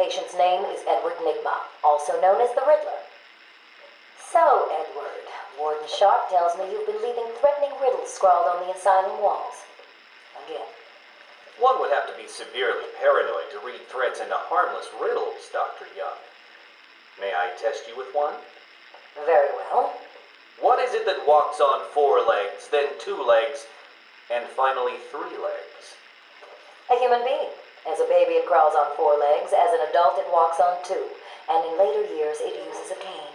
patient's name is Edward Nigma, also known as the Riddler. So, Edward, Warden Sharp tells me you've been leaving threatening riddles scrawled on the asylum walls. Again. One would have to be severely paranoid to read threats into harmless riddles, Dr. Young. May I test you with one? Very well. What is it that walks on 4 legs, then 2 legs, and finally 3 legs? A human being. As a baby, it crawls on 4 legs. As an adult, it walks on 2. And in later years, it uses a cane.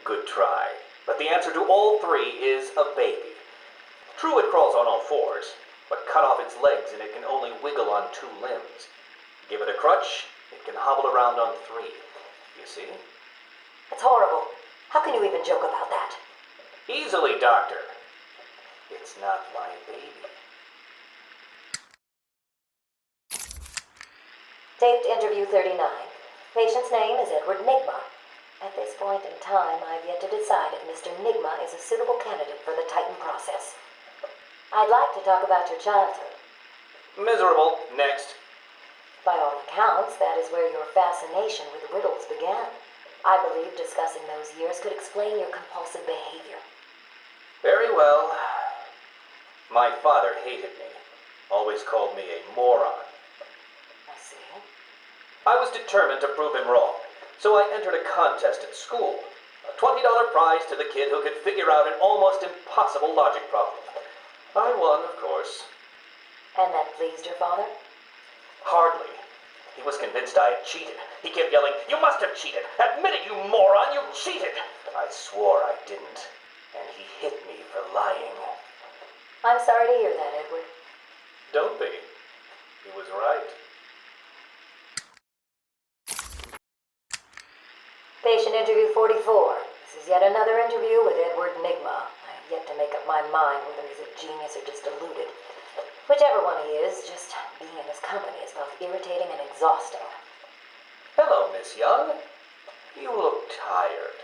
Good try. But the answer to all 3 is a baby. True, it crawls on all 4s, but cut off its legs and it can only wiggle on 2 limbs. Give it a crutch, it can hobble around on 3. You see? It's horrible. How can you even joke about that? Easily, Doctor. It's not my baby. Taped interview 39. Patient's name is Edward Nigma. At this point in time, I've yet to decide if Mr. Nigma is a suitable candidate for the Titan process. I'd like to talk about your childhood. Miserable. Next. By all accounts, that is where your fascination with riddles began. I believe discussing those years could explain your compulsive behavior. Very well. My father hated me. Always called me a moron. I see. I was determined to prove him wrong, so I entered a contest at school. A $20 prize to the kid who could figure out an almost impossible logic problem. I won, of course. And that pleased your father? Hardly. He was convinced I had cheated. He kept yelling, "You must have cheated! Admit it, you moron! You cheated!" I swore I didn't, and he hit me for lying. I'm sorry to hear that, Edward. Don't be. He was right. Patient interview 44. This is yet another interview with Edward Nigma. I have yet to make up my mind whether he's a genius or just deluded. Whichever one he is, just being in his company is both irritating and exhausting. Hello, Miss Young. You look tired.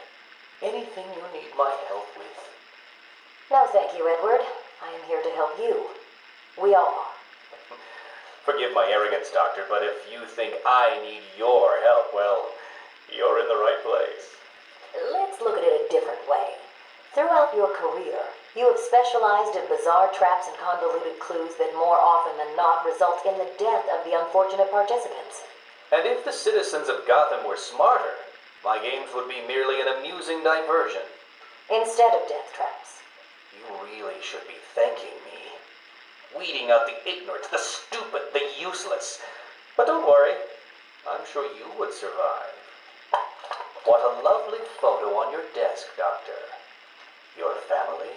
Anything you need my help with? No, thank you, Edward. I am here to help you. We all are. Forgive my arrogance, Doctor, but if you think I need your help, well, you're in the right place. Let's look at it a different way. Throughout your career, you have specialized in bizarre traps and convoluted clues that more often than not result in the death of the unfortunate participants. And if the citizens of Gotham were smarter, my games would be merely an amusing diversion. Instead of death traps. You really should be thanking me. Weeding out the ignorant, the stupid, the useless. But don't worry, I'm sure you would survive. What a lovely photo on your desk, Doctor. Your family?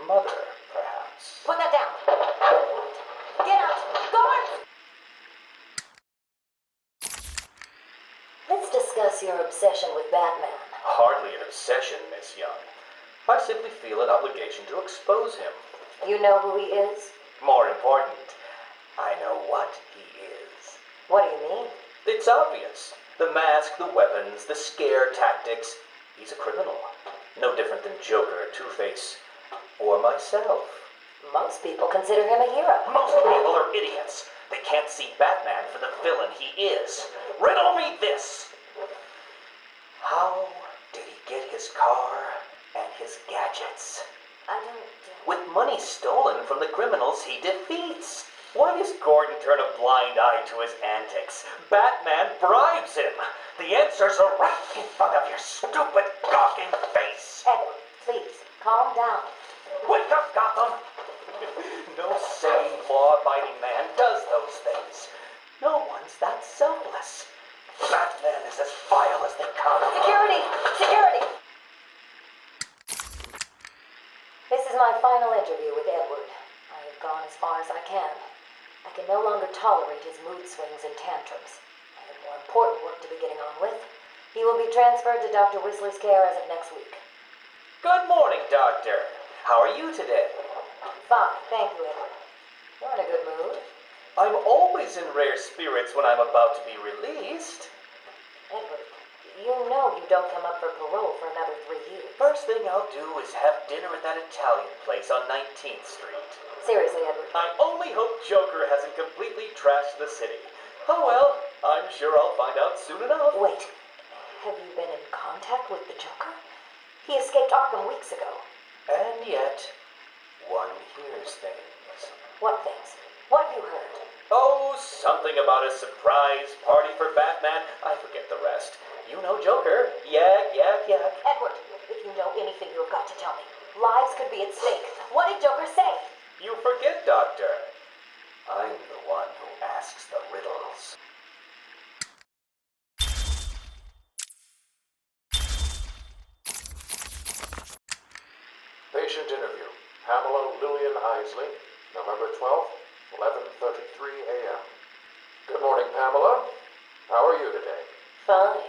Mother, perhaps. Put that down. Get out. Guard! Let's discuss your obsession with Batman. Hardly an obsession, Miss Young. I simply feel an obligation to expose him. You know who he is? More important, I know what he is. What do you mean? It's obvious. The mask, the weapons, the scare tactics. He's a criminal. No different than Joker, Two-Face, or myself. Most people consider him a hero. Most people are idiots. They can't see Batman for the villain he is. Riddle me this! How did he get his car and his gadgets? I don't... With money stolen from the criminals he defeats. Why does Gordon turn a blind eye to his antics? Batman bribes him. The answers are right in front of your stupid, gawking face. Edward, please, calm down. Wake up, Gotham! No sane, law-abiding man does those things. No one's that selfless. Batman is as vile as they come. Security! Security! This is my final interview with Edward. I have gone as far as I can. I can no longer tolerate his mood swings and tantrums. I have more important work to be getting on with. He will be transferred to Dr. Whistler's care as of next week. Good morning, Doctor. How are you today? Fine, thank you, Edward. You're in a good mood. I'm always in rare spirits when I'm about to be released. Edward, you know you don't come up for parole for another 3 years. First thing I'll do is have dinner at that Italian place on 19th Street. Seriously, Edward. I only hope Joker hasn't completely trashed the city. Oh well, I'm sure I'll find out soon enough. Wait, have you been in contact with the Joker? He escaped Arkham weeks ago. And yet, one hears things. What things? What have you heard? Oh, something about a surprise party for Batman. I forget the rest. You know Joker. Yak, yak, yak. Edward, if you know anything, you've got to tell me. Lives could be at stake. What did Joker say? You forget, Doctor. I'm the one who asks the riddles. Patient interview. Pamela Lillian Isley, November 12th, 11:33 a.m. Good morning, Pamela. How are you today? Fine.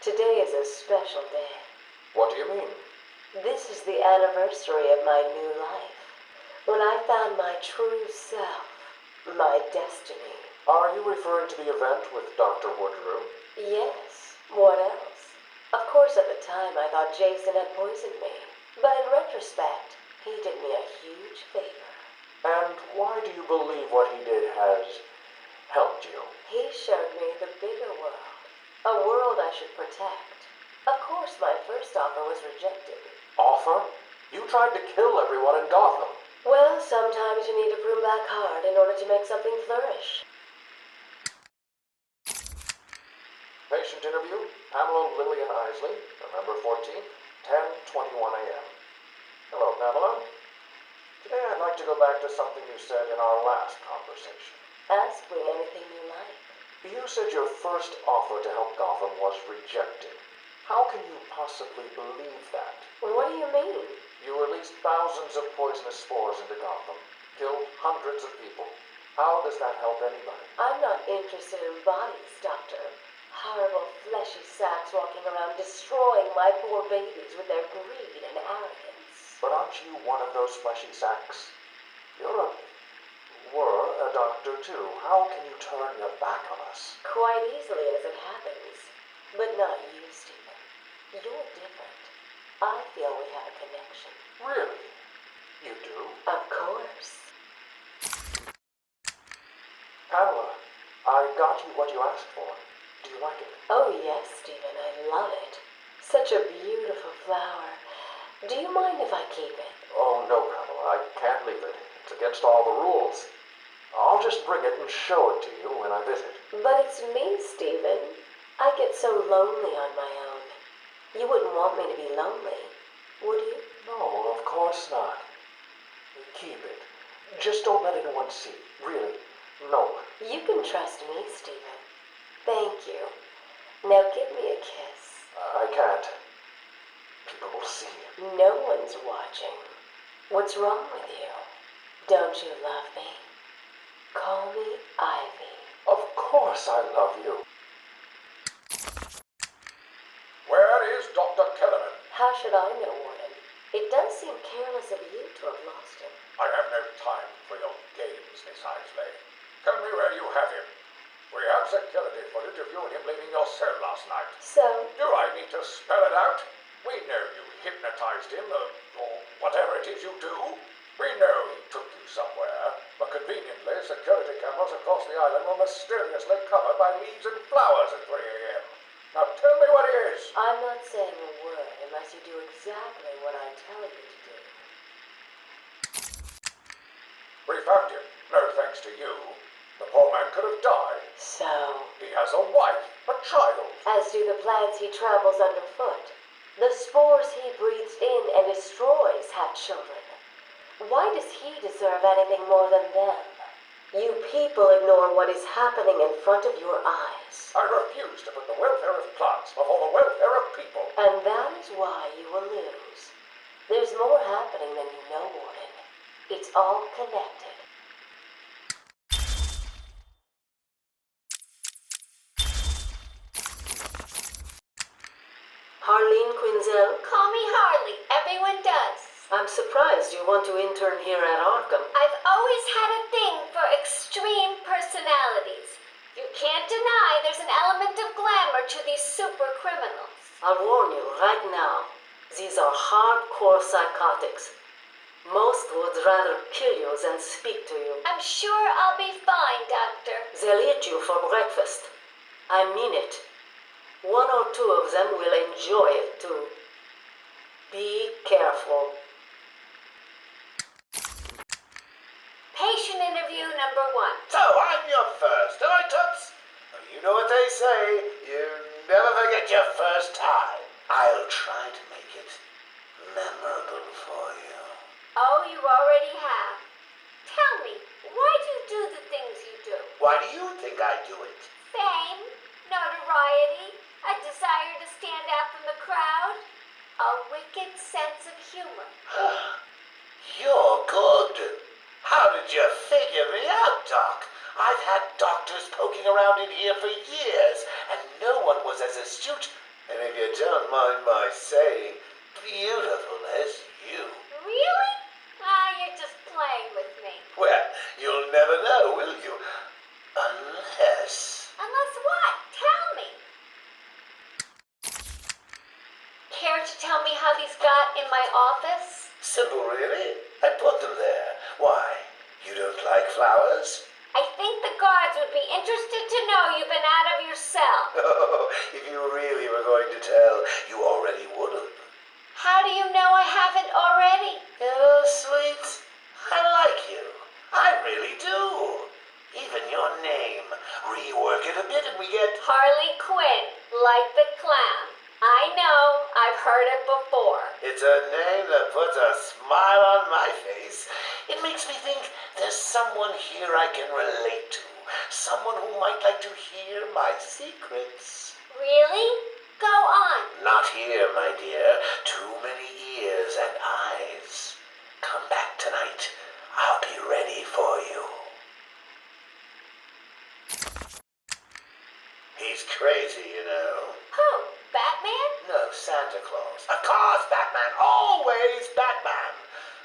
Today is a special day. What do you mean? This is the anniversary of my new life. When I found my true self, my destiny. Are you referring to the event with Dr. Woodrow? Yes. What else? Of course, at the time I thought Jason had poisoned me. But in retrospect, he did me a huge favor. And why do you believe what he did has helped you? He showed me the bigger world. A world I should protect. Of course, my first offer was rejected. Offer? You tried to kill everyone in Gotham. Well, sometimes you need to prune back hard in order to make something flourish. Patient interview. Pamela Lillian Isley, November 14th, 10:21 a.m. Hello, Pamela. Today I'd like to go back to something you said in our last conversation. Ask me anything you like. You said your first offer to help Gotham was rejected. How can you possibly believe that? Well, what do you mean? You released thousands of poisonous spores into Gotham, killed hundreds of people. How does that help anybody? I'm not interested in bodies, Doctor. Horrible fleshy sacks walking around destroying my poor babies with their greed and arrogance. But aren't you one of those fleshy sacks? Were a doctor too. How can you turn your back on us? Quite easily as it happens. But not you, Stephen. You're different. I feel we have a connection. Really? You do? Of course. Pamela, I got you what you asked for. Do you like it? Oh, yes, Stephen, I love it. Such a beautiful flower. Do you mind if I keep it? Oh, no, Pamela, I can't leave it. It's against all the rules. I'll just bring it and show it to you when I visit. But it's me, Stephen. I get so lonely on my own. You wouldn't want me to be lonely, would you? No, of course not. Keep it. Just don't let anyone see. Really, no one. You can trust me, Stephen. Thank you. Now give me a kiss. I can't. People will see. No one's watching. What's wrong with you? Don't you love me? Call me Ivy. Of course I love you. Where is Dr. Kellerman? How should I know, Warden? It does seem careless of you to have lost him. I have no time for your games, Miss Isley. Tell me where you have him. We have security footage of you and him leaving your cell last night. So, Do I need to spell it out? We know you hypnotized him, or whatever it is you do. We know he took you somewhere, but conveniently, security cameras across the island were mysteriously covered by leaves and flowers at 3 a.m. Now tell me what it is. I'm not saying a word unless you do exactly what I tell you to do. We found him, no thanks to you. The poor man could have died. So, He has a wife, a child. as do the plants he tramples underfoot. The spores he breathes in and destroys have children. Why does he deserve anything more than them? You people ignore what is happening in front of your eyes. I refuse to put the welfare of plants before the welfare of people. And that is why you will lose. There's more happening than you know, Warden. It's all connected. Harleen Quinzel? Call me Harley. Everyone does. I'm surprised you want to intern here at Arkham. I've always had a thing for extreme personalities. You can't deny there's an element of glamour to these super criminals. I'll warn you right now. These are hardcore psychotics. Most would rather kill you than speak to you. I'm sure I'll be fine, Doctor. They'll eat you for breakfast. I mean it. One or two of them will enjoy it too. Be careful. Patient interview number 1. So, I'm your first, am I, Toots? Well, you know what they say, you never forget your first time. I'll try to make it memorable for you. Oh, you already have. Tell me, why do you do the things you do? Why do you think I do it? Fame, notoriety, a desire to stand out from the crowd, a wicked sense of humor. You're good. How did you figure me out, Doc? I've had doctors poking around in here for years, and no one was as astute, and if you don't mind my saying, beautiful as you. Really? You're just playing with me. Well, you'll never know, will you? Unless... Unless what? Tell me. Care to tell me how these got in my office? Simple, really. I put them there. Why? You don't like flowers? I think the guards would be interested to know you've been out of your cell. Oh, if you really were going to tell, you already would have. How do you know I haven't already? Oh, sweet. I like you. I really do. Even your name. Rework it a bit and we get... Harley Quinn, like the clown. I know, I've heard it before. It's a name that puts a smile on my face. It makes me think there's someone here I can relate to. Someone who might like to hear my secrets. Really? Go on. Not here, my dear. Too many ears and eyes. Come back tonight. I'll be ready for you. He's crazy, you know. Who? Batman? No, Santa Claus. Of course, Batman. Always Batman.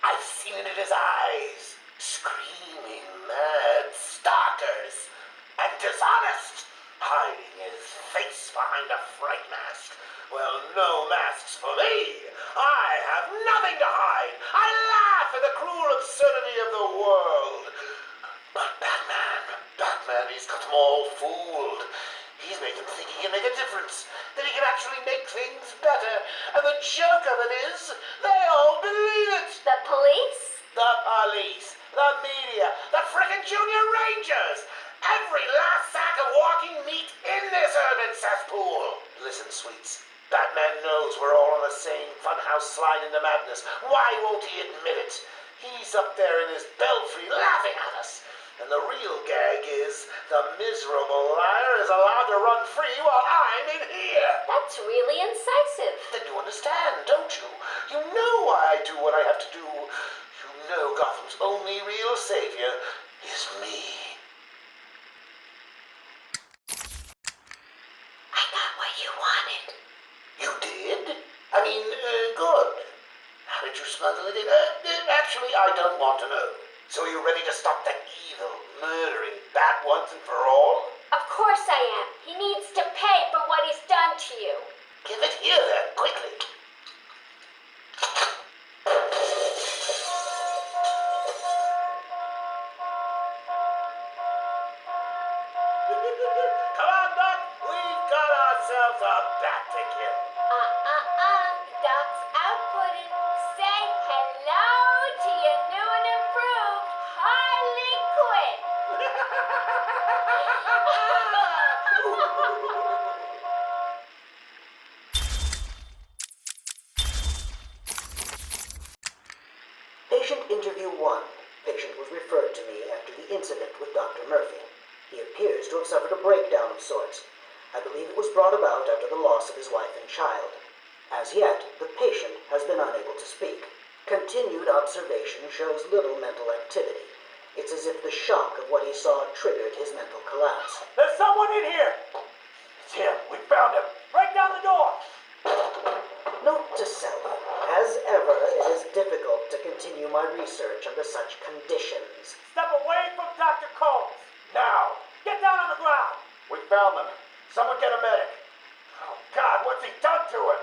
I've seen it in his eyes. Screaming mad stalkers. And dishonest. Hiding his face behind a fright mask. Well, no masks for me. I have nothing to hide. I laugh at the cruel absurdity of the world. But Batman, he's got them all fooled. He's made them think he can make a difference, that he can actually make things better. And the joke of it is, they all believe it. The police? The police, the media, the frickin' junior rangers. Every last sack of walking meat in this urban cesspool. Listen, sweets. Batman knows we're all on the same funhouse slide into madness. Why won't he admit it? He's up there in his belfry laughing at us. And the real gag is the miserable liar is allowed to run free while I'm in here. That's really incisive. Then you understand, don't you? You know why I do what I have to do. You know Gotham's only real savior is me. I got what you wanted. You did? I mean, good. How did you smuggle it in? Actually, I don't want to know. So are you ready to stop that evil, murdering bat once and for all? Of course I am. He needs to pay for what he's done to you. Give it here then, quickly. Come on, Doc. We've got ourselves a bat to kill. Doc's outputting. Say hello to your new and improved Harley Quinn. Patient interview 1. Patient was referred to me after the incident with Dr. Murphy. He appears to have suffered a breakdown of sorts. I believe it was brought about after the loss of his wife and child. As yet, the patient has been unable to speak. Continued observation shows little mental activity. It's as if the shock of what he saw triggered his mental collapse. There's someone in here. It's him. We found him. Break down the door. Note to self, as ever, it is difficult to continue my research under such conditions. Step away from Dr. Combs. Now. Get down on the ground. We found them. Someone get a medic. Oh, God, what's he done to him?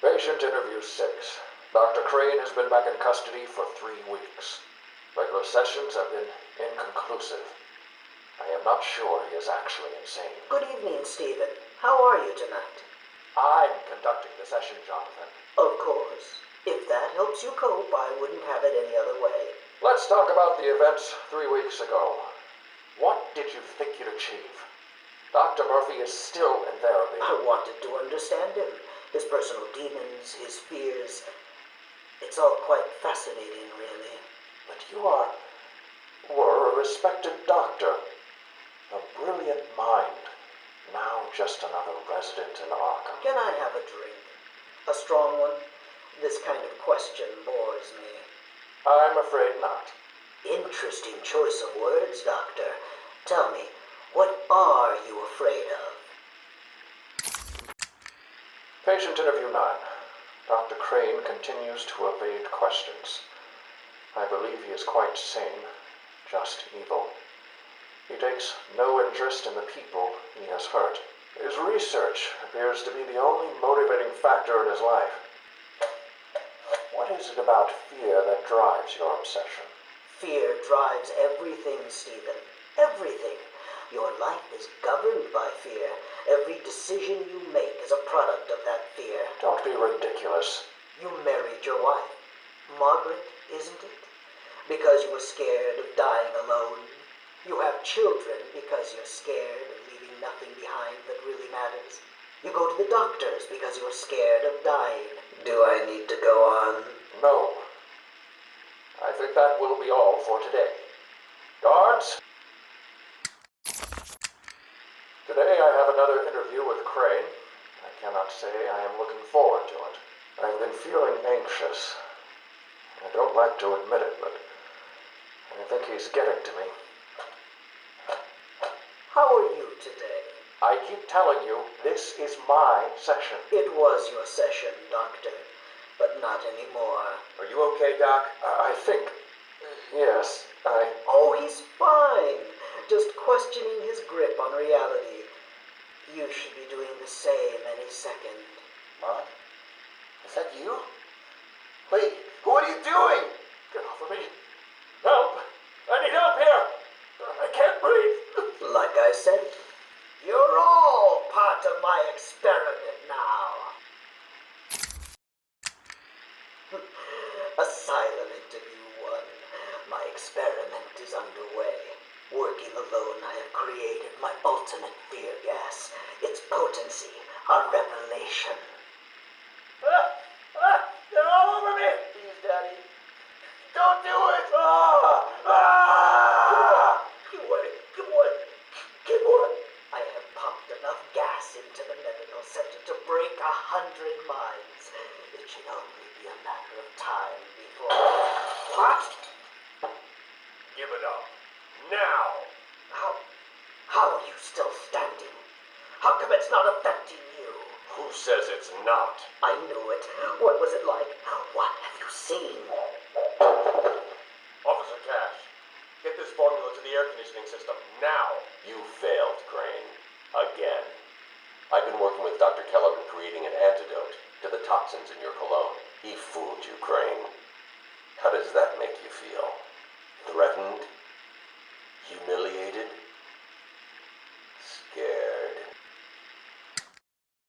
Patient interview 6. Dr. Crane has been back in custody for 3 weeks. Regular sessions have been inconclusive. I am not sure he is actually insane. Good evening, Stephen. How are you tonight? I'm conducting the session, Jonathan. Of course. If that helps you cope, I wouldn't have it any other way. Let's talk about the events 3 weeks ago. What did you think you'd achieve? Dr. Murphy is still in therapy. I wanted to understand him. His personal demons, his fears. It's all quite fascinating, really. But you were a respected doctor. A brilliant mind. Now just another resident in Arkham. Can I have a drink? A strong one? This kind of question bores me. I'm afraid not. Interesting choice of words, Doctor. Tell me, what are you afraid of? Patient interview 9. Dr. Crane continues to evade questions. I believe he is quite sane, just evil. He takes no interest in the people he has hurt. His research appears to be the only motivating factor in his life. What is it about fear that drives your obsession? Fear drives everything, Stephen. Everything. Your life is governed by fear. Every decision you make is a product of that fear. Don't be ridiculous. You married your wife, Margaret, isn't it? Because you were scared of dying alone. You have children because you're scared of leaving nothing behind that really matters. You go to the doctors because you're scared of dying. Do I need to go on? No. I think that will be all for today. Guards? Today I have another interview with Crane. I cannot say I am looking forward to it. I've been feeling anxious. I don't like to admit it, but I think he's getting to me. How are you today? I keep telling you, this is my session. It was your session, Doctor, but not anymore. Are you okay, Doc? I think... Yes, Oh, he's fine. Just questioning his grip on reality. You should be doing the same any second. Mom? Is that you? Wait, what are you doing? Get off of me. Help! I need help here! I can't breathe! Like I said, you're all part of my experiment now. Asylum interview 1. My experiment is underway. Working alone, I have created my ultimate fear gas. Its potency, a revelation. They're all over me! Please, Daddy. Don't do it! Give one. I have pumped enough gas into the medical center to break 100 minds. It should only be a matter of time before... What? Give it up. Now! How are you still standing? How come it's not affecting you? Who says it's not? I knew it. What was it like? What have you seen? Officer Cash, get this formula to the air conditioning system now. You failed, Crane. Again. I've been working with Dr. Keller in creating an antidote to the toxins in your cologne. He fooled you, Crane. How does that make you feel? Threatened?